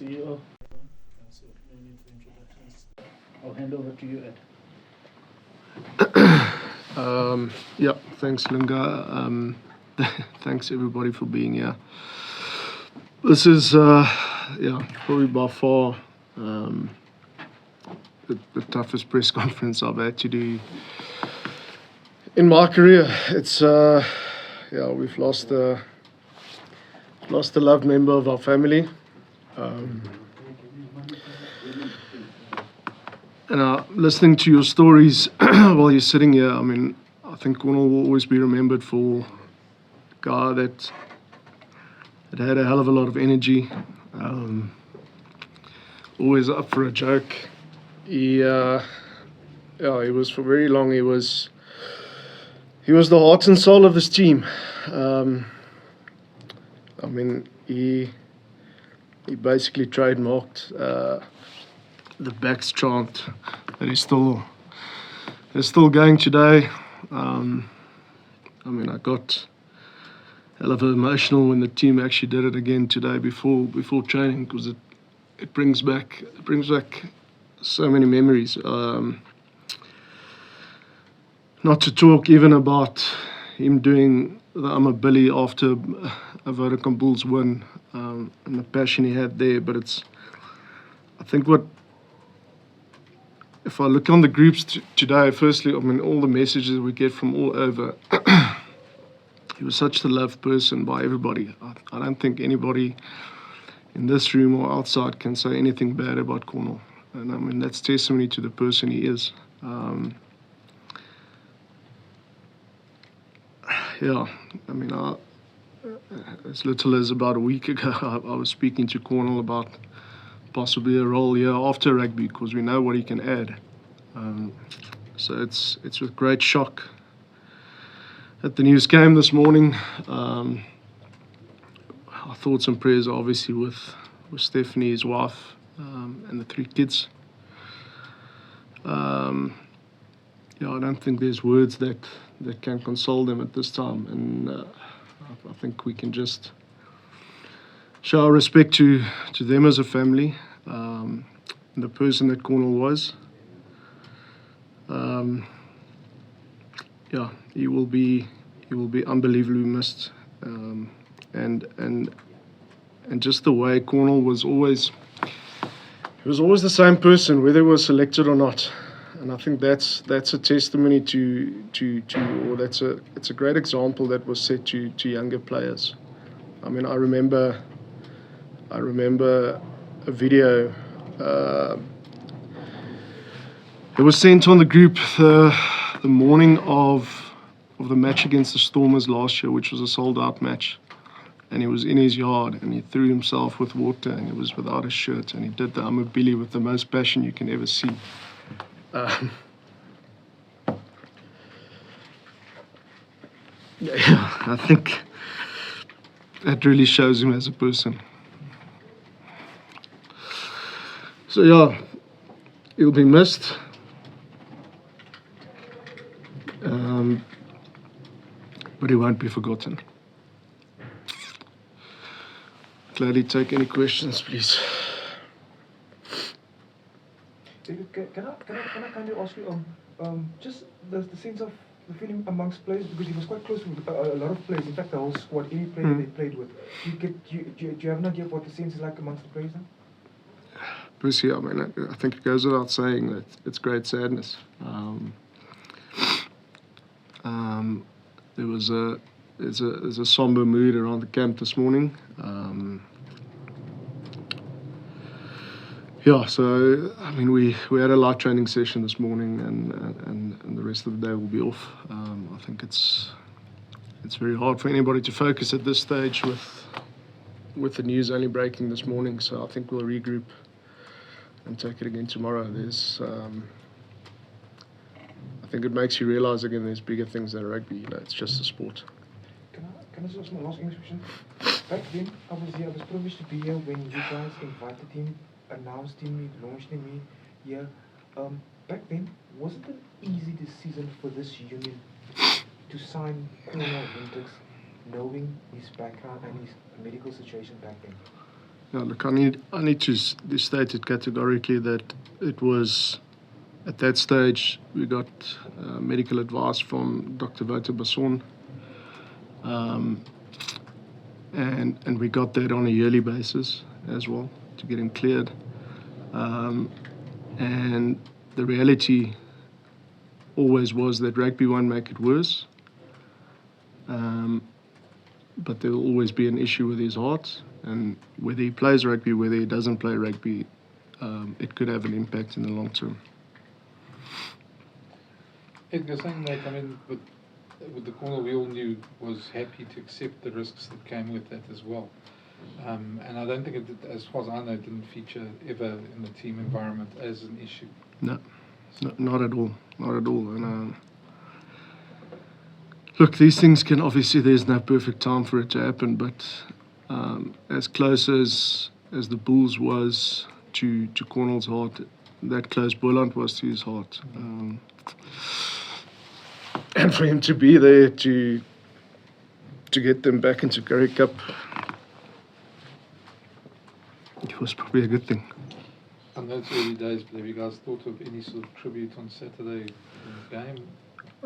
CEO. So no need for introductions. I'll hand over to you, Ed. Yeah, thanks, Lunga. Thanks everybody for being here. This is, probably by far the toughest press conference I've had to do in my career. It's, we've lost a loved member of our family. And listening to your stories while you're sitting here, I mean, I think Cornal will always be remembered for a guy that had a hell of a lot of energy, always up for a joke. He was for very long. He was the heart and soul of this team. I mean, he basically trademarked the backs chant that is still going today. I mean, I got a little emotional when the team actually did it again today before training, because it brings back so many memories. Not to talk even about him doing the I'm a Billy after a Vodacom Bulls win, and the passion he had there. But I think if I look on the groups today, firstly, I mean, all the messages we get from all over, he was such a loved person by everybody. I don't think anybody in this room or outside can say anything bad about Cornal. And I mean, that's testimony to the person he is. I mean, as little as about a week ago, I was speaking to Cornal about possibly a role here after rugby, because we know what he can add. So it's with great shock that the news came this morning. Our thoughts and prayers are obviously with Stephanie, his wife, and the 3 kids. I don't think there's words that can console them at this time, and I think we can just show our respect to them as a family, and the person that Cornal was. He will be unbelievably missed, and just the way Cornal was always the same person, whether he was selected or not. And I think that's a testimony or it's a great example that was set to younger players. I mean, I remember a video. It was sent on the group the morning of the match against the Stormers last year, which was a sold-out match. And he was in his yard, and he threw himself with water, and he was without a shirt, and he did the I'm a Billy with the most passion you can ever see. I think that really shows him as a person. So he'll be missed. But he won't be forgotten. Gladly take any questions, please. Can I kind of ask you just the sense of the feeling amongst players, because he was quite close with a lot of players. In fact, the whole squad, any player they played with. Do you have an idea of what the sense is like amongst the players now? Brucey, I mean, I think it goes without saying that it's great sadness. There's a somber mood around the camp this morning. So I mean, we had a light training session this morning, and the rest of the day will be off. I think it's very hard for anybody to focus at this stage with the news only breaking this morning. So I think we'll regroup and take it again tomorrow. I think it makes you realise again there's bigger things than rugby. It's just a sport. Can I just ask my last English question? Back then, I was privileged to be here when you guys invited him, announced him, launched him here. Back then, was it an easy decision for this union to sign Cornal Hendricks, knowing his background and his medical situation back then? Yeah, look, I need to state it categorically that it was, at that stage, we got medical advice from Dr. Wouter Basson, and we got that on a yearly basis as well to get him cleared. And the reality always was that rugby won't make it worse, but there will always be an issue with his heart, and whether he plays rugby, whether he doesn't play rugby, it could have an impact in the long term. Edgar, saying that, I mean, with the Cornal, we all knew was happy to accept the risks that came with that as well. And I don't think it, as far as I know, it didn't feature ever in the team environment as an issue. No, not at all, not at all. And look, these things can obviously, there's no perfect time for it to happen, but as close as the Bulls was to Cornal's heart, that close Boland was to his heart. And for him to be there to get them back into Currie Cup, it was probably a good thing. I know it's early days, but have you guys thought of any sort of tribute on Saturday in the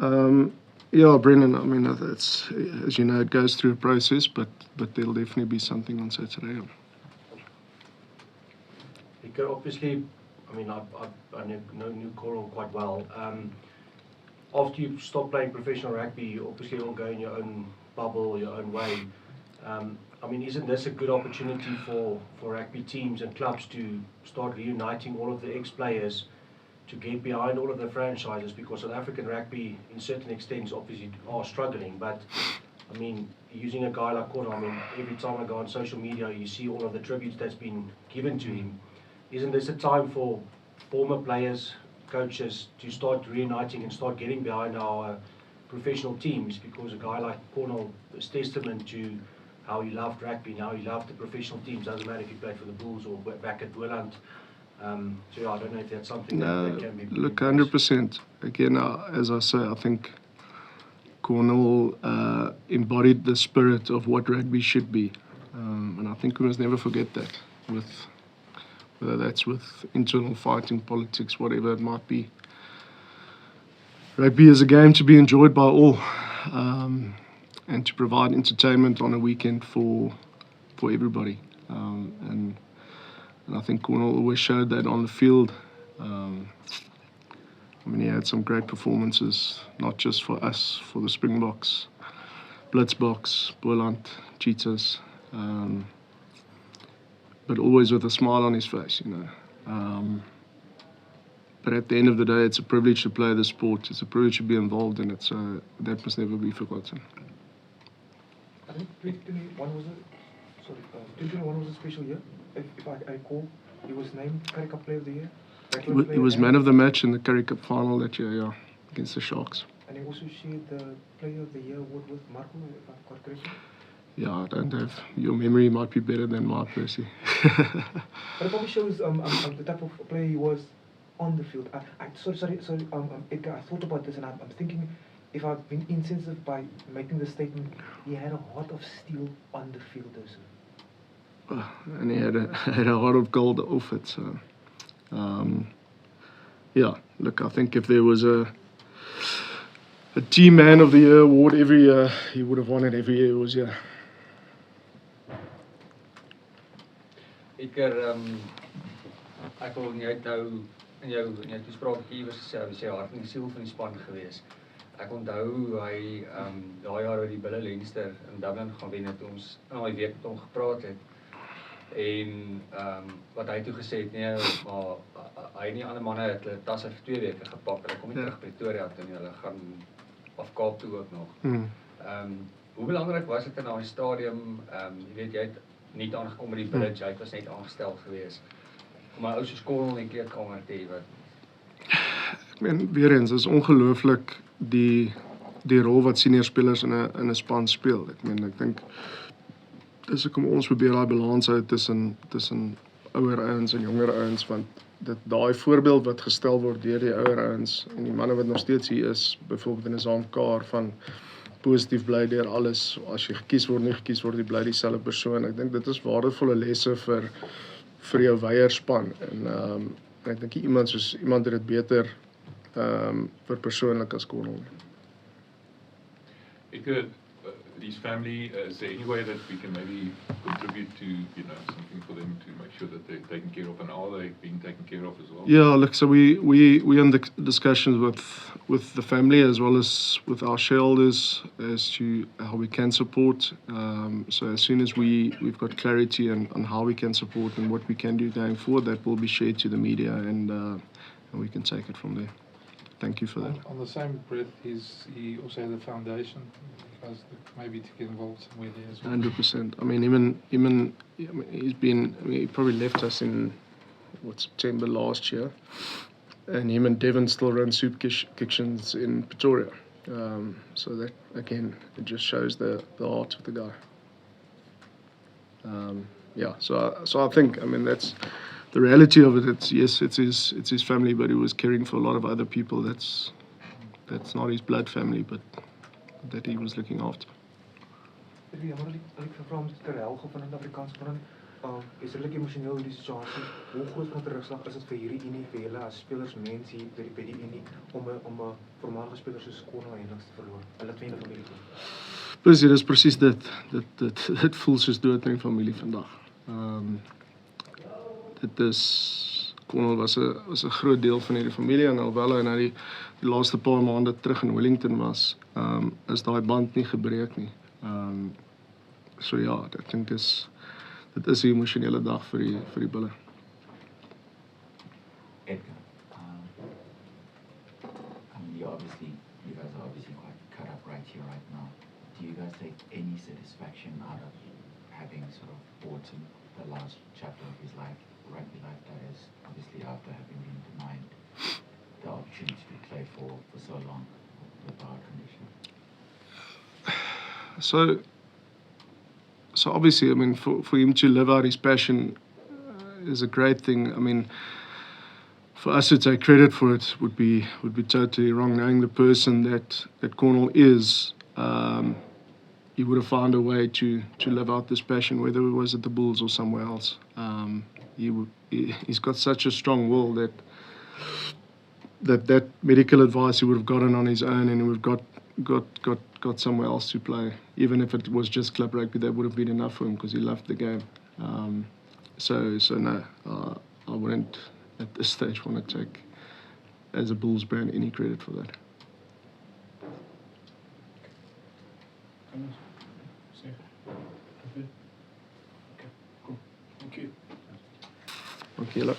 game? Yeah, Brendan, I mean, it's, as you know, it goes through a process, but there'll definitely be something on Saturday. Because obviously, I mean, I knew Cornal quite well. After you stop playing professional rugby, you obviously all go in your own bubble, your own way. I mean, isn't this a good opportunity for rugby teams and clubs to start reuniting all of the ex-players to get behind all of the franchises? Because South African rugby, in certain extents, obviously are struggling. But, I mean, using a guy like Cornal, I mean, every time I go on social media, you see all of the tributes that's been given to him. Isn't this a time for former players, coaches, to start reuniting and start getting behind our professional teams? Because a guy like Cornal is testament to how he loved rugby, now he loved the professional teams. Doesn't matter if he played for the Bulls or back at Boland. So yeah, I don't know if that's something that can be. Look, 100%. Again, as I say, I think Cornal embodied the spirit of what rugby should be, and I think we must never forget that. Whether that's with internal fighting, politics, whatever it might be, rugby is a game to be enjoyed by all, and to provide entertainment on a weekend for everybody. And I think Cornal always showed that on the field. I mean, he had some great performances, not just for us, for the Springboks, Blitzboks, Boland, Cheetahs, but always with a smile on his face, you know. But at the end of the day, it's a privilege to play the sport. It's a privilege to be involved in it, so that must never be forgotten. I think 2021 was a special year. If I recall, he was named Currie Cup Player of the Year. He was man of the match in the Currie Cup final that year, yeah, against the Sharks. And he also shared the Player of the Year award with Marco, if I've got correctly. Yeah, I don't have. Your memory might be better than mine, Percy. But it probably shows the type of player he was on the field. Sorry, Edgar, I thought about this and I'm thinking, if I've been insensitive by making the statement, he had a heart of steel on the field also. And he had a heart of gold off it. So, yeah, look, I think if there was a Team Man of the Year award every year, he would have won it every year. It was, yeah. Edgar, ek wil jy het nou in jou toespraak hier was sy hart en die siel van die span gewees. Ek onthou hy daai jaar oor die Bulle Leinster in Dublin gaan wen het ons al die week met hom gepraat het. En wat hy toe gesê het, nee, maar hy en die ander manne het hulle tasse vir 2 weke gepak. Hulle kom nie terug Pretoria toe en hulle gaan af Kaap toe ook nog. Hoe belangrik was dit in daai stadium? Jy weet, jy het nie aangekom met die bridge, hy was net aangestel gewees. Om my ou soos Cornal in die kleedkamer te hê wat. Ek meen, weer eens, is ongelooflik die rol wat senior spelers in 'n span speel. Ek dink dis ek om ons probeer daai balans hou tussen ouer ouens en jonger ouens, want daai voorbeeld wat gestel word deur die ouer ouens en die manne wat nog steeds hier is, byvoorbeeld in 'n saamkaar van positief bly deur alles. As jy gekies word, nie gekies word, jy bly dieselfde persoon. Ek dink dit is waardevolle lesse vir jou wyeer span. En ek dink iemand het dit beter vir persoonlik as Cornal. Edgar, his family, is there any way that we can maybe contribute to, something for them to make sure that they're taken care of, and are they being taken care of as well? Yeah, look, so we in the discussions with the family as well as with our shareholders as to how we can support. So as soon as we've got clarity on how we can support and what we can do going forward, that will be shared to the media, and we can take it from there. Thank you for that. On the same breath, he also had a foundation. Guys, maybe to get involved somewhere there as well. 100%. I mean, he probably left us in September last year, and him and Devon still run soup kitchens in Pretoria. So that again, it just shows the heart of the guy. So I think, that's the reality of it. It's his family, but he was caring for a lot of other people. That's not his blood family, but that he was looking after. Ek vra om te help van 'n Afrikaans span. Is redelik emosioneel die situasie. Hoe groot van 'n terugslag is dit vir hierdie unie, vir julle as spelers, mense hier by die unie om 'n voormalige speler soos Cornal Hendricks te verloor? Hulle twee in die familie. Dis presies dit. Dit voel soos dood in die familie vandag. Cornal was 'n groot deel van hierdie familie, en alhoewel hy nou die laaste paar maande terug in Wellington was, is daai band nie gebreek nie. So ja, ek dink dit is 'n emosionele dag vir die bulle. Edgar, you guys are obviously quite cut up right here, right now. Do you guys take any satisfaction out of having sort of fought in the last chapter of his life, rugby life, that is, obviously after having been denied the opportunity to play for so long with our condition? So obviously, for him to live out his passion is a great thing. For us to take credit for it would be totally wrong. Knowing the person that Cornal is, he would have found a way to live out this passion, whether it was at the Bulls or somewhere else. He's got such a strong will that medical advice he would have gotten on his own, and he would have got somewhere else to play. Even if it was just club rugby, that would have been enough for him because he loved the game. So no, I wouldn't at this stage want to take, as a Bulls brand, any credit for that. Okay, cool. Thank you. Okay, look.